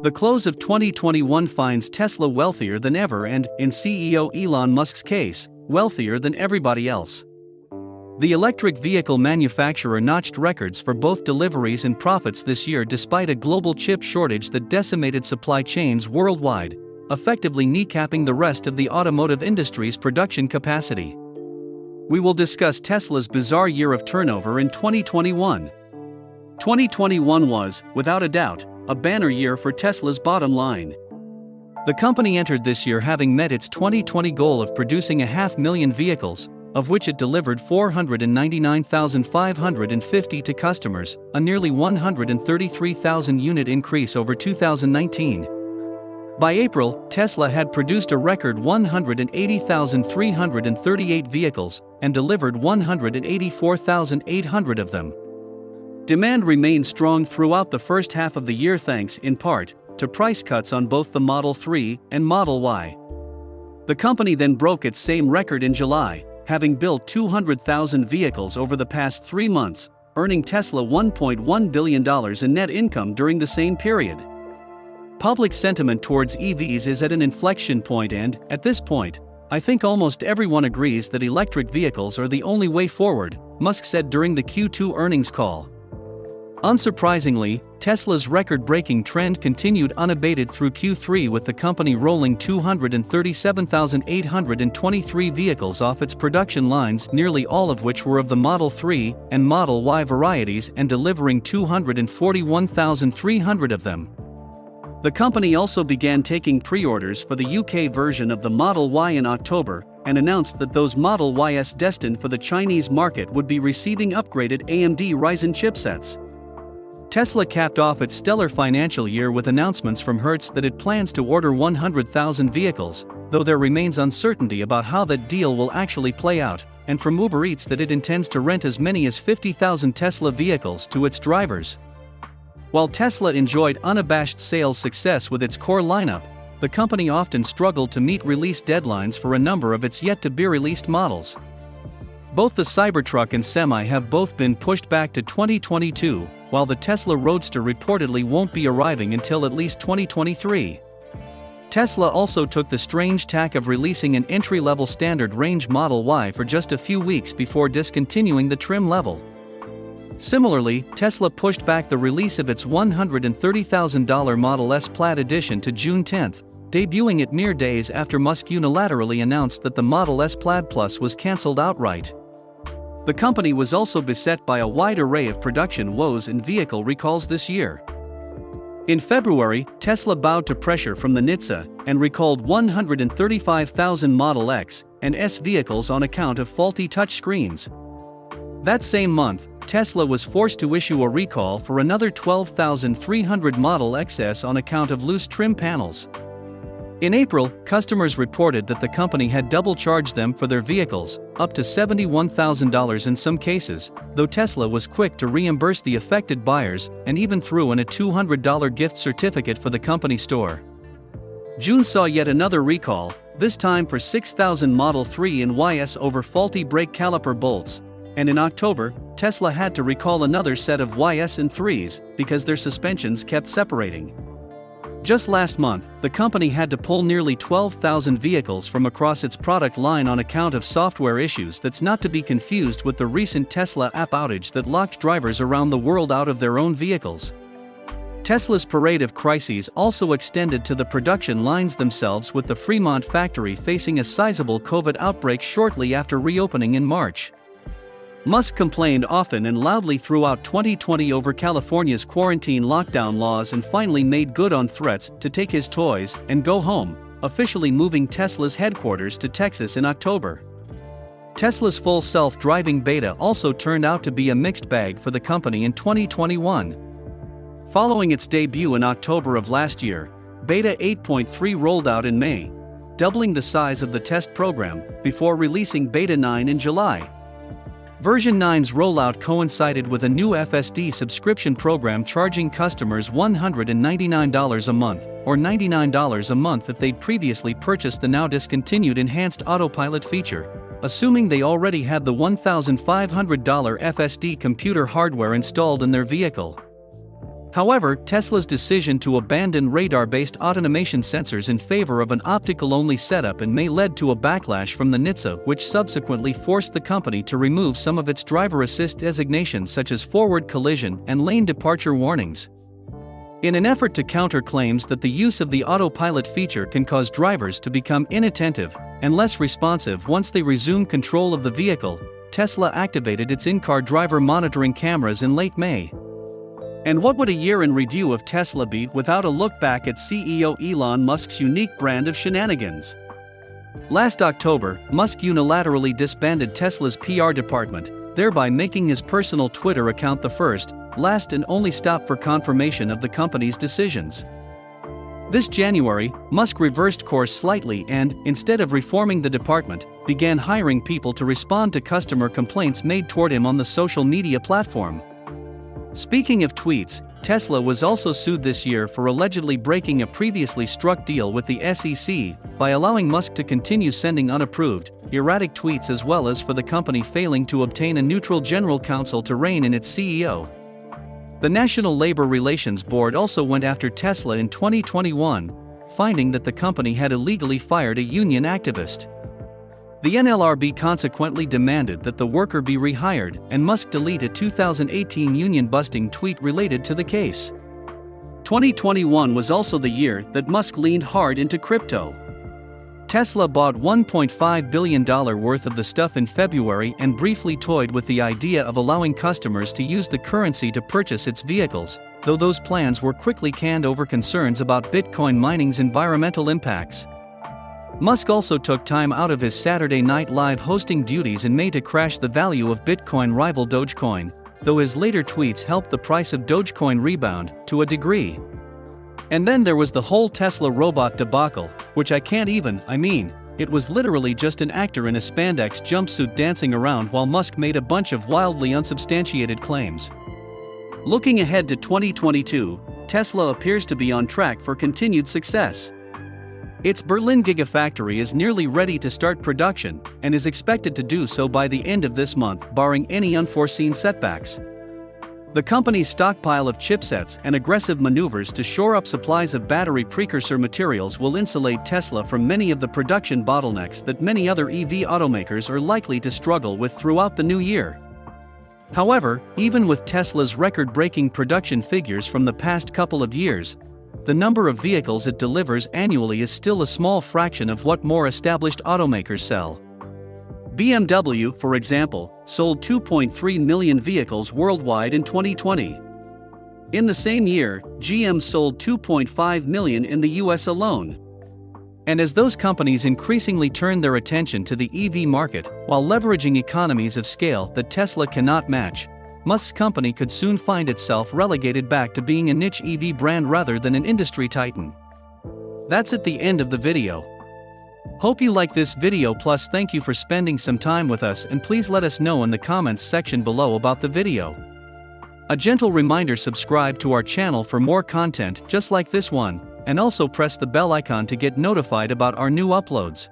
The close of 2021 finds Tesla wealthier than ever and, in CEO Elon Musk's case, wealthier than everybody else. The electric vehicle manufacturer notched records for both deliveries and profits this year despite a global chip shortage that decimated supply chains worldwide, effectively kneecapping the rest of the automotive industry's production capacity. We will discuss Tesla's bizarre year of turnover in 2021. 2021 was, without a doubt, a banner year for Tesla's bottom line. The company entered this year having met its 2020 goal of producing 500,000 vehicles, of which it delivered 499,550 to customers, a nearly 133,000 unit increase over 2019. By April, Tesla had produced a record 180,338 vehicles and delivered 184,800 of them. Demand remained strong throughout the first half of the year thanks, in part, to price cuts on both the Model 3 and Model Y. The company then broke its same record in July, having built 200,000 vehicles over the past 3 months, earning Tesla $1.1 billion in net income during the same period. Public sentiment towards EVs is at an inflection point and, at this point, I think almost everyone agrees that electric vehicles are the only way forward, Musk said during the Q2 earnings call. Unsurprisingly, Tesla's record-breaking trend continued unabated through Q3 with the company rolling 237,823 vehicles off its production lines, nearly all of which were of the Model 3 and Model Y varieties, and delivering 241,300 of them. The company also began taking pre-orders for the UK version of the Model Y in October, and announced that those Model Ys destined for the Chinese market would be receiving upgraded AMD Ryzen chipsets. Tesla capped off its stellar financial year with announcements from Hertz that it plans to order 100,000 vehicles, though there remains uncertainty about how that deal will actually play out, and from Uber Eats that it intends to rent as many as 50,000 Tesla vehicles to its drivers. While Tesla enjoyed unabashed sales success with its core lineup, the company often struggled to meet release deadlines for a number of its yet-to-be-released models. Both the Cybertruck and Semi have both been pushed back to 2022, while the Tesla Roadster reportedly won't be arriving until at least 2023. Tesla also took the strange tack of releasing an entry-level standard range Model Y for just a few weeks before discontinuing the trim level. Similarly, Tesla pushed back the release of its $130,000 Model S Plaid Edition to June 10, debuting it mere days after Musk unilaterally announced that the Model S Plaid Plus was cancelled outright. The company was also beset by a wide array of production woes and vehicle recalls this year. In February, Tesla bowed to pressure from the NHTSA and recalled 135,000 Model X and S vehicles on account of faulty touchscreens. That same month, Tesla was forced to issue a recall for another 12,300 Model XS on account of loose trim panels. In April, customers reported that the company had double-charged them for their vehicles, up to $71,000 in some cases, though Tesla was quick to reimburse the affected buyers and even threw in a $200 gift certificate for the company store. June saw yet another recall, this time for 6,000 Model 3 and YS over faulty brake caliper bolts, and in October, Tesla had to recall another set of YS and 3s because their suspensions kept separating. Just last month, the company had to pull nearly 12,000 vehicles from across its product line on account of software issues that's not to be confused with the recent Tesla app outage that locked drivers around the world out of their own vehicles. Tesla's parade of crises also extended to the production lines themselves, with the Fremont factory facing a sizable COVID outbreak shortly after reopening in March. Musk complained often and loudly throughout 2020 over California's quarantine lockdown laws and finally made good on threats to take his toys and go home, officially moving Tesla's headquarters to Texas in October. Tesla's full self-driving beta also turned out to be a mixed bag for the company in 2021. Following its debut in October of last year, Beta 8.3 rolled out in May, doubling the size of the test program, before releasing Beta 9 in July. Version 9's rollout coincided with a new FSD subscription program charging customers $199 a month, or $99 a month if they'd previously purchased the now discontinued enhanced autopilot feature, assuming they already had the $1,500 FSD computer hardware installed in their vehicle. However, Tesla's decision to abandon radar-based automation sensors in favor of an optical-only setup may lead to a backlash from the NHTSA, which subsequently forced the company to remove some of its driver assist designations such as forward collision and lane departure warnings. In an effort to counter claims that the use of the autopilot feature can cause drivers to become inattentive and less responsive once they resume control of the vehicle, Tesla activated its in-car driver monitoring cameras in late May. And what would a year in review of Tesla be without a look back at CEO Elon Musk's unique brand of shenanigans? Last October, Musk unilaterally disbanded Tesla's PR department, thereby making his personal Twitter account the first, last and only stop for confirmation of the company's decisions. This January, Musk reversed course slightly and, instead of reforming the department, began hiring people to respond to customer complaints made toward him on the social media platform. Speaking of tweets, Tesla was also sued this year for allegedly breaking a previously struck deal with the SEC by allowing Musk to continue sending unapproved, erratic tweets, as well as for the company failing to obtain a neutral general counsel to rein in its CEO. The National Labor Relations Board also went after Tesla in 2021, finding that the company had illegally fired a union activist. The NLRB consequently demanded that the worker be rehired, and Musk delete a 2018 union-busting tweet related to the case. 2021 was also the year that Musk leaned hard into crypto. Tesla bought $1.5 billion worth of the stuff in February and briefly toyed with the idea of allowing customers to use the currency to purchase its vehicles, though those plans were quickly canned over concerns about Bitcoin mining's environmental impacts. Musk also took time out of his Saturday Night Live hosting duties in May to crash the value of Bitcoin rival Dogecoin, though his later tweets helped the price of Dogecoin rebound, to a degree. And then there was the whole Tesla robot debacle, which it was literally just an actor in a spandex jumpsuit dancing around while Musk made a bunch of wildly unsubstantiated claims. Looking ahead to 2022, Tesla appears to be on track for continued success. Its Berlin Gigafactory is nearly ready to start production, and is expected to do so by the end of this month, barring any unforeseen setbacks. The company's stockpile of chipsets and aggressive maneuvers to shore up supplies of battery precursor materials will insulate Tesla from many of the production bottlenecks that many other EV automakers are likely to struggle with throughout the new year. However, even with Tesla's record-breaking production figures from the past couple of years, the number of vehicles it delivers annually is still a small fraction of what more established automakers sell. BMW, for example, sold 2.3 million vehicles worldwide in 2020. In the same year, GM sold 2.5 million in the US alone. And as those companies increasingly turn their attention to the EV market, while leveraging economies of scale that Tesla cannot match, Musk's company could soon find itself relegated back to being a niche EV brand rather than an industry titan. That's at the end of the video. Hope you like this video, plus thank you for spending some time with us, and please let us know in the comments section below about the video. A gentle reminder: subscribe to our channel for more content just like this one, and also press the bell icon to get notified about our new uploads.